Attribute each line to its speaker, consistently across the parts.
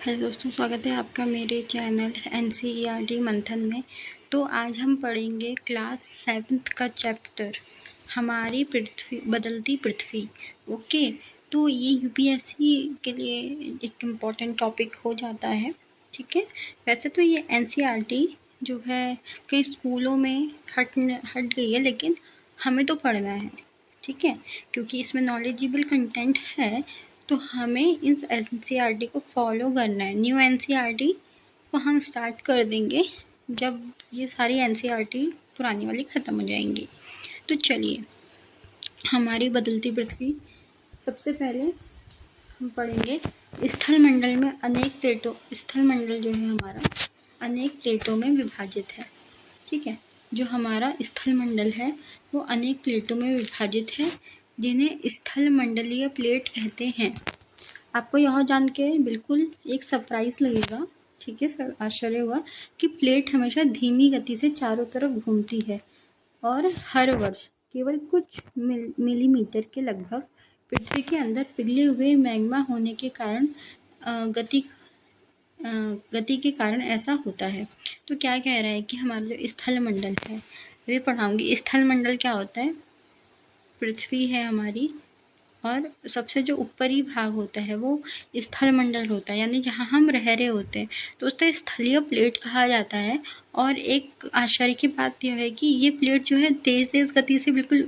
Speaker 1: Hello दोस्तों, स्वागत है आपका मेरे चैनल NCERT मंथन में। तो आज हम पढ़ेंगे क्लास 7th का चैप्टर हमारी पृथ्वी, बदलती पृथ्वी। ओके, तो ये यूपीएससी के लिए एक इम्पॉर्टेंट टॉपिक हो जाता है। ठीक है, वैसे तो ये NCERT जो है कई स्कूलों में हट गई है, लेकिन हमें तो पढ़ना है। ठीक है, क्योंकि इसमें नॉलेजेबल कंटेंट है, तो हमें इस NCERT को फॉलो करना है। न्यू NCERT को हम स्टार्ट कर देंगे जब ये सारी NCERT पुरानी वाली ख़त्म हो जाएंगी। तो चलिए, हमारी बदलती पृथ्वी, सबसे पहले हम पढ़ेंगे स्थल मंडल में अनेक प्लेटों। स्थल मंडल जो है हमारा अनेक प्लेटों में विभाजित है। ठीक है, जो हमारा स्थल मंडल है वो अनेक प्लेटों में विभाजित है, जिन्हें स्थल मंडलीय प्लेट कहते हैं। आपको यह जान के बिल्कुल एक सरप्राइज लगेगा, ठीक है, सर, आश्चर्य होगा कि प्लेट हमेशा धीमी गति से चारों तरफ घूमती है और हर वर्ष केवल कुछ मिलीमीटर के लगभग पृथ्वी के अंदर पिघले हुए मैग्मा होने के कारण गति के कारण ऐसा होता है। तो क्या कह रहा है कि हमारा जो स्थल मंडल है, वे पढ़ाऊंगी। स्थल मंडल क्या होता है? पृथ्वी है हमारी, और सबसे जो ऊपरी भाग होता है वो स्थल मंडल होता है, यानी जहाँ हम रह रहे होते हैं, तो उसे स्थलीय प्लेट कहा जाता है। और एक आश्चर्य की बात यह है कि ये प्लेट जो है तेज़ गति से बिल्कुल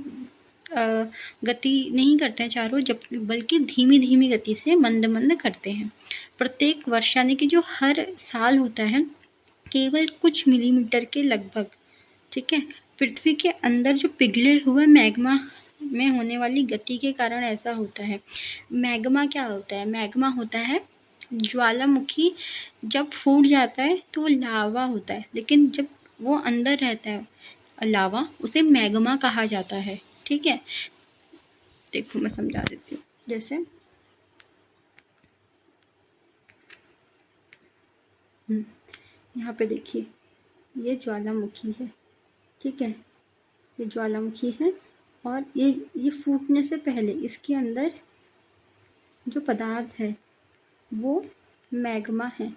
Speaker 1: गति नहीं करते हैं चारों, जब बल्कि धीमी धीमी गति से मंद करते हैं। प्रत्येक वर्ष, यानी कि जो हर साल होता है, केवल कुछ मिलीमीटर के लगभग, ठीक है, पृथ्वी के अंदर जो पिघले हुए मैग्मा में होने वाली गति के कारण ऐसा होता है। मैग्मा क्या होता है? मैग्मा होता है ज्वालामुखी, जब फूट जाता है तो वो लावा होता है, लेकिन जब वो अंदर रहता है लावा, उसे मैग्मा कहा जाता है। ठीक है, देखो मैं समझा देती हूँ। जैसे यहाँ पे देखिए, ये ज्वालामुखी है। ठीक है, ये ज्वालामुखी है, और ये फूटने से पहले इसके अंदर जो पदार्थ है वो मैग्मा है,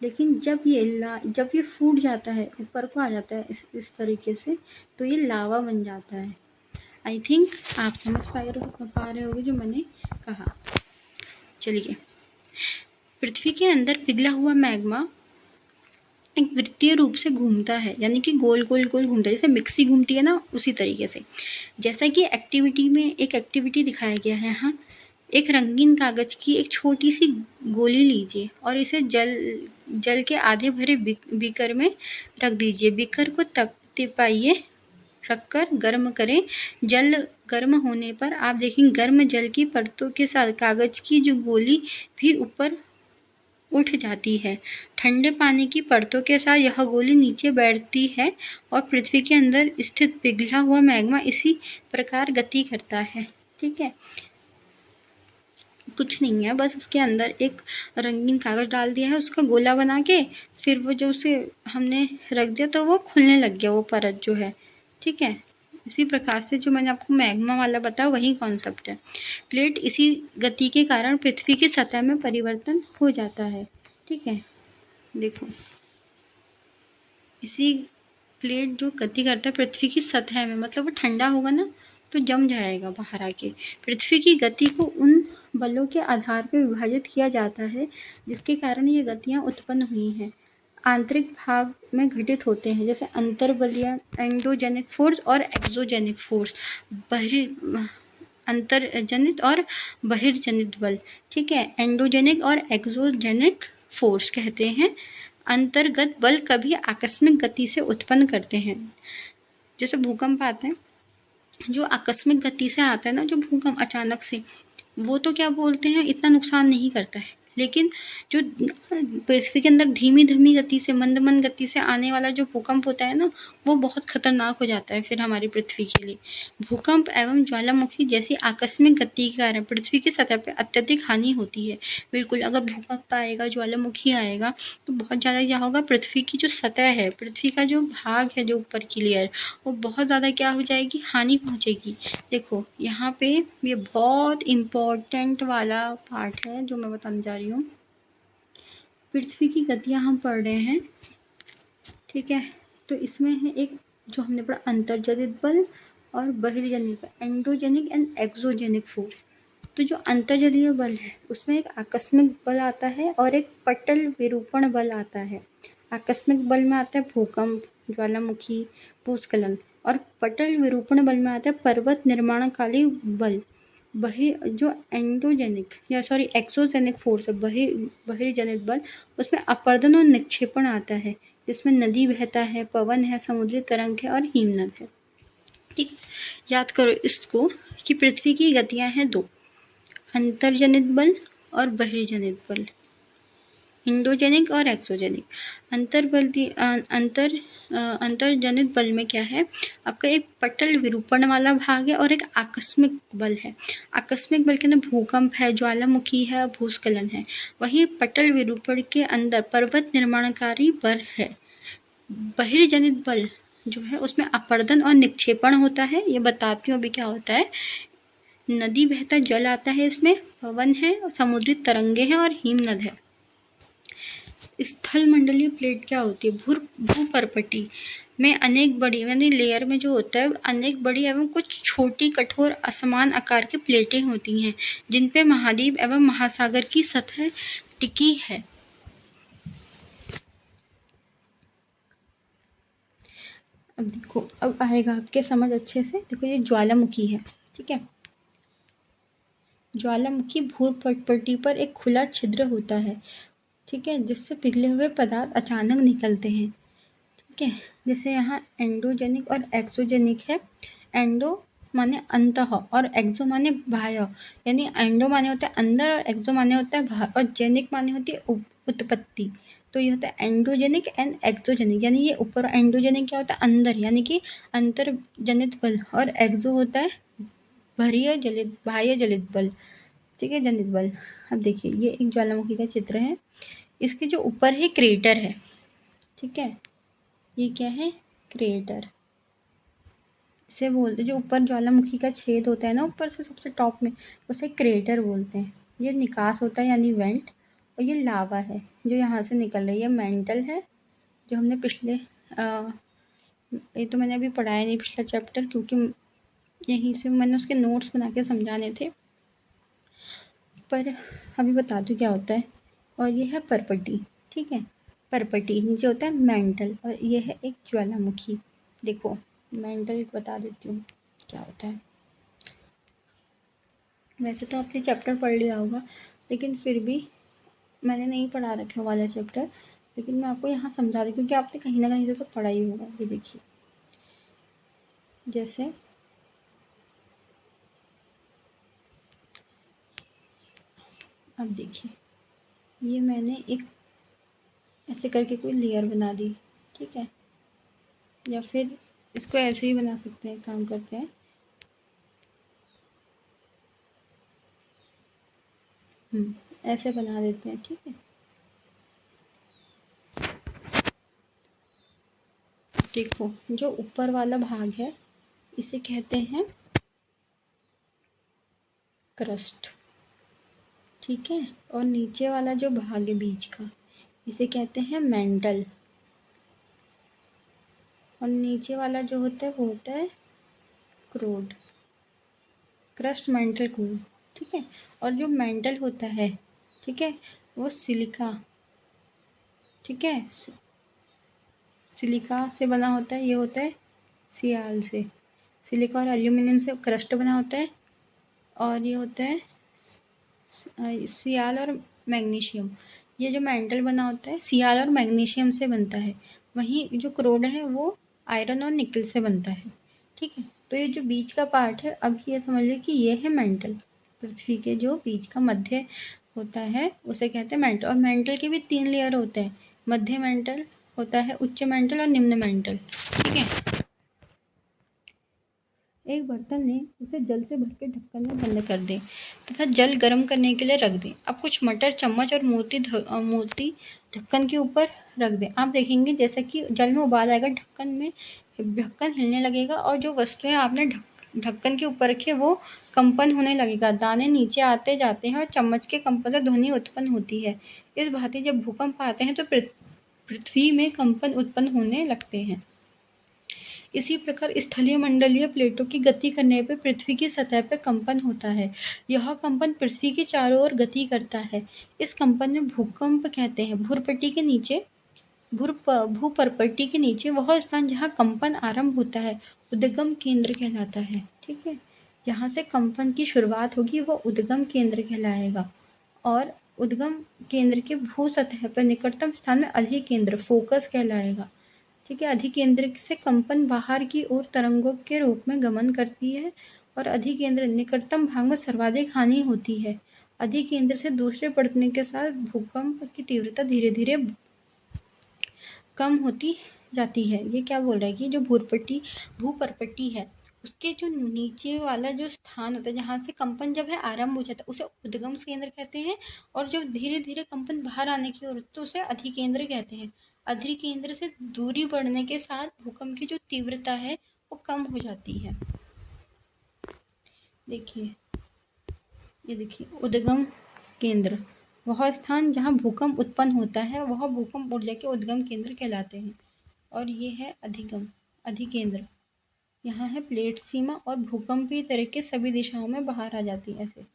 Speaker 1: लेकिन जब ये फूट जाता है, ऊपर को आ जाता है इस तरीके से, तो ये लावा बन जाता है। आई थिंक आप समझ पा रहे होंगे जो मैंने कहा। चलिए, पृथ्वी के अंदर पिघला हुआ मैग्मा एक वृत्तीय रूप से घूमता है, यानी कि गोल गोल गोल घूमता है, जैसे मिक्सी घूमती है ना, उसी तरीके से। जैसा कि एक्टिविटी में एक एक्टिविटी दिखाया गया है यहाँ, एक रंगीन कागज की एक छोटी सी गोली लीजिए और इसे जल के आधे भरे बीकर में रख दीजिए। बीकर को तिपाइए, रखकर गर्म करें। जल गर्म होने पर आप देखेंगे गर्म जल की परतों के साथ कागज की जो गोली भी ऊपर उठ जाती है। ठंडे पानी की परतों के साथ यह गोली नीचे बैठती है और पृथ्वी के अंदर स्थित पिघला हुआ मैग्मा इसी प्रकार गति करता है। ठीक है, कुछ नहीं है, बस उसके अंदर एक रंगीन कागज़ डाल दिया है, उसका गोला बना के फिर वो जो उसे हमने रख दिया तो वो खुलने लग गया, वो परत जो है। ठीक है, इसी प्रकार से जो मैंने आपको मैग्मा वाला बताया वही कॉन्सेप्ट है। प्लेट इसी गति के कारण पृथ्वी की सतह में परिवर्तन हो जाता है। ठीक है, देखो, इसी प्लेट जो गति करता है पृथ्वी की सतह में, मतलब वो ठंडा होगा ना तो जम जाएगा बाहर आके। पृथ्वी की गति को उन बलों के आधार पर विभाजित किया जाता है जिसके कारण ये गतियाँ उत्पन्न हुई हैं। आंतरिक भाग में घटित होते हैं, जैसे अंतर्बलीय एंडोजेनिक फोर्स और एक्सोजेनिक फोर्स, अंतर्जनित और बहिर्जनित बल। ठीक है, एंडोजेनिक और एक्सोजेनिक फोर्स कहते हैं। अंतर्गत बल कभी आकस्मिक गति से उत्पन्न करते हैं, जैसे भूकंप आते हैं, जो आकस्मिक गति से आता है ना, जो भूकंप अचानक से, वो तो क्या बोलते हैं, इतना नुकसान नहीं करता है, लेकिन जो पृथ्वी के अंदर धीमी धीमी गति से, मंद गति से आने वाला जो भूकंप होता है ना, वो बहुत खतरनाक हो जाता है फिर हमारी पृथ्वी के लिए। भूकंप एवं ज्वालामुखी जैसी आकस्मिक गति के कारण पृथ्वी की सतह पर अत्यधिक हानि होती है। बिल्कुल, अगर भूकंप आएगा, ज्वालामुखी आएगा, तो बहुत ज़्यादा क्या होगा, पृथ्वी की जो सतह है, पृथ्वी का जो भाग है, जो ऊपर की लेयर, वो बहुत ज़्यादा क्या हो जाएगी, हानि पहुँचेगी। देखो यहाँ पे ये बहुत इम्पोर्टेंट वाला पार्ट है जो मैं बताने जा रही हूँ। पृथ्वी की गतियाँ हम पढ़ रहे हैं, ठीक है। तो इसमें है एक जो हमने पढ़ा अंतर्जनित बल और बहिर्जनित बल, एंडोजेनिक एंड एक्सोजेनिक फोर्स। तो जो अंतर्जलीय बल है उसमें एक आकस्मिक बल आता है और एक पटल विरूपण बल आता है। आकस्मिक बल में आता है भूकंप, ज्वालामुखी, भूस्खलन, और पटल विरूपण बल में आता है पर्वत निर्माणकाली बल। जो एंडोजेनिक या एक्सोजेनिक फोर्स है, बहिर्जनित बल, उसमें अपरदन और निक्षेपण आता है, जिसमें नदी बहता है, पवन है, समुद्री तरंग है और हिमनद है। ठीक, याद करो इसको कि पृथ्वी की गतियां हैं दो, अंतर्जनित बल और बहिर्जनित बल, इंडोजेनिक और एक्सोजेनिक। अंतर्जनित बल में क्या है, आपका एक पटल विरूपण वाला भाग है और एक आकस्मिक बल है। आकस्मिक बल के अंदर भूकंप है, ज्वालामुखी है, भूस्खलन है। वहीं पटल विरूपण के अंदर पर्वत निर्माणकारी बल है। बहिर्जनित बल जो है उसमें अपरदन और निक्षेपण होता है। ये बताती हूँ अभी क्या होता है। नदी बहता जल आता है, इसमें पवन है, समुद्री तरंगे हैं और हिमनद है। स्थल मंडलीय प्लेट क्या होती है, भूपर्पटी में अनेक बड़ी यानी लेयर में जो होता है अनेक बड़ी एवं कुछ छोटी कठोर असमान आकार की प्लेटें होती हैं, जिन पे महाद्वीप एवं महासागर की सतह टिकी है। अब देखो, अब आएगा आपके समझ अच्छे से। देखो ये ज्वालामुखी है, ठीक है। ज्वालामुखी भूपर्पटी पर एक खुला छिद्र होता है, ठीक है, जिससे पिघले हुए पदार्थ अचानक निकलते हैं, ठीक है। जैसे यहाँ एंडोजेनिक और एक्सोजेनिक है। एंडो माने अंतः और एक्सो माने बाह्य, यानी एंडो माने होता है अंदर और एक्सो माने होता है बाहर, और जेनिक माने होती है उत्पत्ति। तो ये होता है एंडोजेनिक एंड एक्सोजेनिक, यानी ये ऊपर एंडोजेनिक क्या होता है अंदर, यानी कि अंतर्जनित बल, और एक्सो होता है बाह्य जलित बल, ठीक है, जनित बल। अब देखिए ये एक ज्वालामुखी का चित्र है। इसके जो ऊपर है क्रेटर है, ठीक है, ये क्या है, क्रेटर। इसे बोलते जो ऊपर ज्वालामुखी का छेद होता है ना ऊपर से सबसे टॉप में, उसे क्रेटर बोलते हैं। ये निकास होता है यानी वेंट, और ये लावा है जो यहाँ से निकल रही है, मेंटल है, जो हमने पिछले ये तो मैंने अभी पढ़ाया नहीं पिछला चैप्टर, क्योंकि यहीं से मैंने उसके नोट्स बना के समझाने थे, पर अभी बता दूँ क्या होता है। और ये है परपटी, ठीक है, परपटी नीचे होता है मेंटल, और ये है एक ज्वालामुखी। देखो मेंटल बता देती हूँ क्या होता है। वैसे तो आपने चैप्टर पढ़ लिया होगा, लेकिन फिर भी मैंने नहीं पढ़ा रखा वाला चैप्टर, लेकिन मैं आपको यहाँ समझा रही हूँ क्योंकि आपने कहीं ना कहीं से तो पढ़ा ही होगा। ये देखिए, जैसे अब देखिए, ये मैंने एक ऐसे करके कोई लेयर बना दी, ठीक है, या फिर इसको ऐसे ही बना सकते हैं, काम करते हैं, ऐसे बना देते हैं, ठीक है। देखो जो ऊपर वाला भाग है इसे कहते हैं क्रस्ट, ठीक है, और नीचे वाला जो भाग है बीच का इसे कहते हैं मेंटल, और नीचे वाला जो होता है वो होता है क्रोड, क्रस्ट मेंटल क्रोड, ठीक है। और जो मेंटल होता है, ठीक है, वो सिलिका, ठीक है, सिलिका से बना होता है। ये होता है सियाल से, सिलिका और एल्यूमिनियम से क्रस्ट बना होता है, और ये होता है सियाल और मैग्नीशियम। ये जो मेंटल बना होता है सियाल और मैग्नीशियम से बनता है, वहीं जो क्रोड है वो आयरन और निकल से बनता है, ठीक है। तो ये जो बीच का पार्ट है, अब ये समझ लीजिए कि ये है मेंटल, पृथ्वी के जो बीच का मध्य होता है उसे कहते हैं मेंटल। और मेंटल के भी 3 लेयर होते हैं, मध्य मेंटल होता है, उच्च मेंटल और निम्न मेंटल, ठीक है। एक बर्तन लें, उसे जल से भर के ढक्कन में बंद कर दें तथा जल गर्म करने के लिए रख दें। अब कुछ मटर, चम्मच और मोती ढक्कन के ऊपर रख दें। आप देखेंगे जैसा कि जल में उबाल आएगा, ढक्कन हिलने लगेगा, और जो वस्तुएं आपने ढक्कन के ऊपर रखे वो कंपन होने लगेगा, दाने नीचे आते जाते हैं और चम्मच के कंपन से ध्वनि उत्पन्न होती है। इस भांति जब भूकंप आते हैं तो पृथ्वी में कंपन उत्पन्न होने लगते हैं। इसी प्रकार स्थलीय मंडलीय प्लेटों की गति करने पर पृथ्वी की सतह पर कंपन होता है। यह कंपन पृथ्वी के चारों ओर गति करता है। इस कंपन में भूकंप कहते हैं। भूपर्पट्टी के नीचे वह स्थान जहाँ कंपन आरंभ होता है उद्गम केंद्र कहलाता है। ठीक है, जहाँ से कंपन की शुरुआत होगी वो उद्गम केंद्र कहलाएगा। और उद्गम केंद्र के भू सतह पर निकटतम स्थान में अधिकेंद्र फोकस कहलाएगा। ठीक है, अधिकेंद्र से कंपन बाहर की ओर तरंगों के रूप में गमन करती है और अधिकेंद्र निकटतम भाग में सर्वाधिक हानि होती है। अधिकेंद्र से दूसरे बढ़ने के साथ भूकंप की तीव्रता धीरे धीरे कम होती जाती है। ये क्या बोल रहा है कि जो भूपर्पट्टी है उसके जो नीचे वाला जो स्थान होता है जहाँ से कंपन जब है आरंभ हो जाता है उसे उद्गम केंद्र कहते हैं, और जब धीरे धीरे कंपन बाहर आने की ओर तो उसे अधिकेंद्र कहते हैं। अधिकेंद्र से दूरी बढ़ने के साथ भूकंप की जो तीव्रता है वो कम हो जाती है। ये देखिए उद्गम केंद्र, वह स्थान जहाँ भूकंप उत्पन्न होता है वह भूकंप ऊर्जा के उद्गम केंद्र कहलाते हैं। और ये है अधिकेंद्र, यहाँ है प्लेट सीमा और भूकंपीय तरंग के सभी दिशाओं में बाहर आ जाती है। ऐसे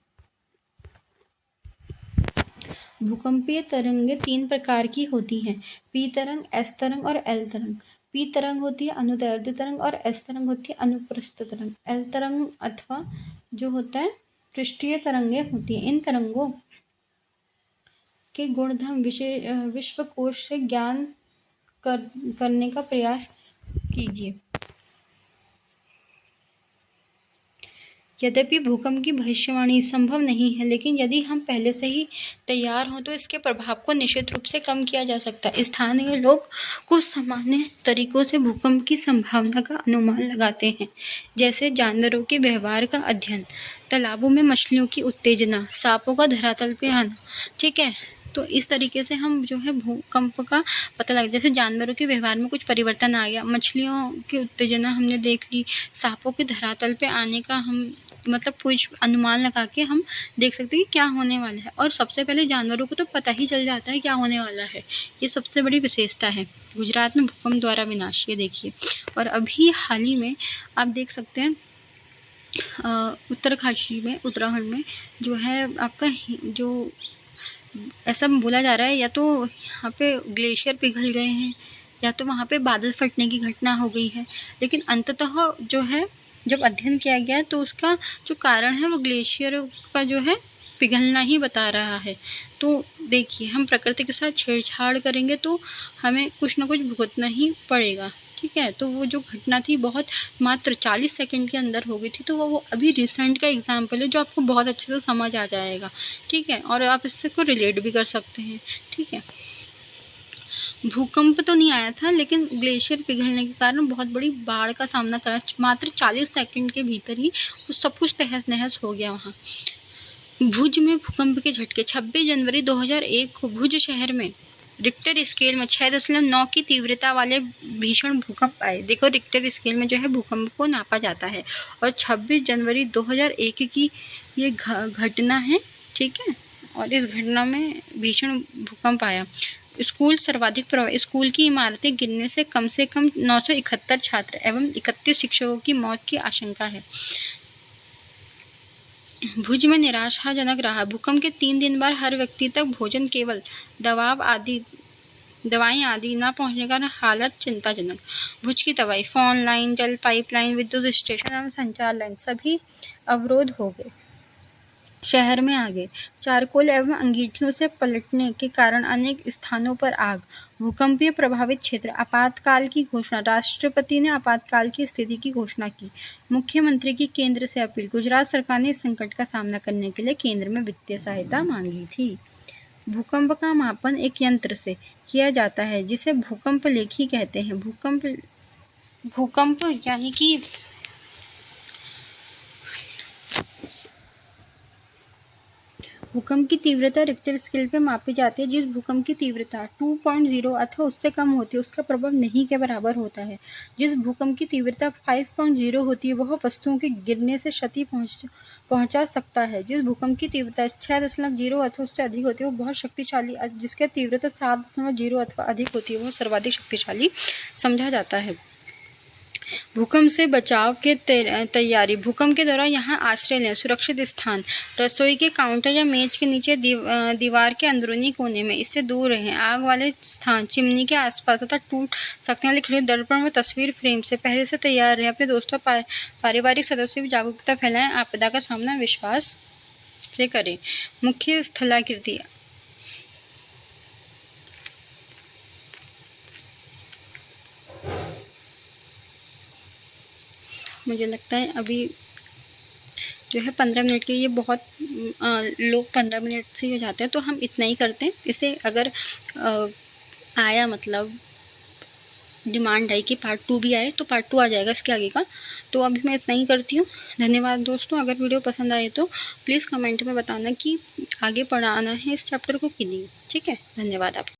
Speaker 1: भूकंपीय तरंगें 3 प्रकार की होती हैं, पी तरंग, एस तरंग और एल तरंग। पी तरंग होती है अनुदैर्ध्य तरंग और एस तरंग होती है अनुप्रस्थ तरंग। एल तरंग अथवा जो होता है पृष्ठीय तरंगें होती हैं। इन तरंगों के गुणधर्म विश्वकोश से ज्ञान करने का प्रयास कीजिए। यद्यपि भूकंप की भविष्यवाणी संभव नहीं है, लेकिन यदि हम पहले से ही तैयार हों तो इसके प्रभाव को निश्चित रूप से कम किया जा सकता है। स्थानीय लोग कुछ सामान्य तरीकों से भूकंप की संभावना का अनुमान लगाते हैं, जैसे जानवरों के व्यवहार का अध्ययन, तालाबों में मछलियों की उत्तेजना, सांपों का धरातल पे आना। ठीक है, तो इस तरीके से हम जो है भूकंप का पता लगा, जैसे जानवरों के व्यवहार में कुछ परिवर्तन आ गया, मछलियों की उत्तेजना हमने देख ली, सांपों के धरातल पे आने का हम मतलब कुछ अनुमान लगा के हम देख सकते हैं कि क्या होने वाला है। और सबसे पहले जानवरों को तो पता ही चल जाता है क्या होने वाला है। ये सबसे बड़ी विशेषता है। गुजरात में भूकंप द्वारा विनाश, ये देखिए। और अभी हाल ही में आप देख सकते हैं उत्तरकाशी में, उत्तराखंड में जो है आपका जो ऐसा बोला जा रहा है या तो यहाँ पे ग्लेशियर पिघल गए हैं या तो वहाँ पे बादल फटने की घटना हो गई है। लेकिन अंततः जो है जब अध्ययन किया गया तो उसका जो कारण है वो ग्लेशियर का जो है पिघलना ही बता रहा है। तो देखिए, हम प्रकृति के साथ छेड़छाड़ करेंगे तो हमें कुछ ना कुछ भुगतना ही पड़ेगा। ठीक है, तो वो जो घटना थी बहुत मात्र 40 सेकंड के अंदर हो गई थी। तो वो अभी रिसेंट का एग्जाम्पल है जो आपको बहुत अच्छे से समझ आ जाएगा। ठीक है, और आप इससे को रिलेट भी कर सकते हैं। ठीक है, भूकंप तो नहीं आया था लेकिन ग्लेशियर पिघलने के कारण बहुत बड़ी बाढ़ का सामना करना, मात्र 40 सेकंड के भीतर ही सब कुछ तहस नहस हो गया वहाँ। भुज में भूकंप के झटके, 26 जनवरी 2001 को भुज शहर में रिक्टर स्केल में 6.9 की तीव्रता वाले भीषण भूकंप आए। देखो, रिक्टर स्केल में जो है भूकंप को नापा जाता है और 26 जनवरी 2001 की ये घटना है। ठीक है, और इस घटना में भीषण भूकंप आया। स्कूल सर्वाधिक प्रभावित, स्कूल की इमारतें गिरने से कम 971 छात्र एवं 31 शिक्षकों की मौत की आशंका है। भुज में निराशाजनक रहा। भूकंप के 3 दिन बाद हर व्यक्ति तक भोजन केवल दवाएं आदि न पहुंचने का हालत चिंताजनक। भुज की तबाही, फोन लाइन, जल पाइपलाइन, विद्युत स्टेशन एवं संचार लाइन सभी अवरोध हो गए, शहर में आ गए। चारकोल एवं अंगीठियों से पलटने के कारण अनेक स्थानों पर आग। भूकंपीय प्रभावित क्षेत्र, आपातकाल की घोषणा, राष्ट्रपति ने आपातकाल की स्थिति की घोषणा की। मुख्यमंत्री की केंद्र से अपील, गुजरात सरकार ने इस संकट का सामना करने के लिए केंद्र में वित्तीय सहायता मांगी थी। भूकंप का मापन एक यंत्र से किया जाता है जिसे भूकंप लेखी कहते हैं। भूकंप यानी कि भूकंप की तीव्रता रिक्टर स्केल पे मापी जाती है। जिस भूकंप की तीव्रता 2.0 अथवा उससे कम होती है उसका प्रभाव नहीं के बराबर होता है। जिस भूकंप की तीव्रता 5.0 होती है वह वस्तुओं के गिरने से क्षति पहुंचा सकता है। जिस भूकंप की तीव्रता 6.0 अथवा उससे अधिक होती है वो बहुत शक्तिशाली, जिसकी तीव्रता 7.0 अथवा अधिक होती है वह सर्वाधिक शक्तिशाली समझा जाता है। भूकंप से बचाव के तैयारी। भूकंप के दौरान यहाँ आश्रय लें। सुरक्षित स्थान, रसोई के काउंटर या मेज के नीचे, दीवार के अंदरूनी कोने में, इससे दूर रहें। आग वाले स्थान, चिमनी के आसपास तथा टूट सकने वाली खिड़की, दर्पण व तस्वीर फ्रेम से पहले से तैयार रहें। अपने दोस्तों पारिवारिक सदस्यों भी जागरूकता फैलाएं। आपदा का सामना विश्वास से करें। मुख्य स्थलाकृति। मुझे लगता है अभी जो है 15 मिनट के, ये बहुत लोग 15 मिनट से ही हो जाते हैं, तो हम इतना ही करते हैं। इसे अगर आया मतलब डिमांड आई कि पार्ट 2 भी आए तो पार्ट 2 आ जाएगा इसके आगे का। तो अभी मैं इतना ही करती हूँ। धन्यवाद दोस्तों। अगर वीडियो पसंद आए तो प्लीज़ कमेंट में बताना कि आगे पढ़ाना है इस चैप्टर को कि नहीं। ठीक है, धन्यवाद आप।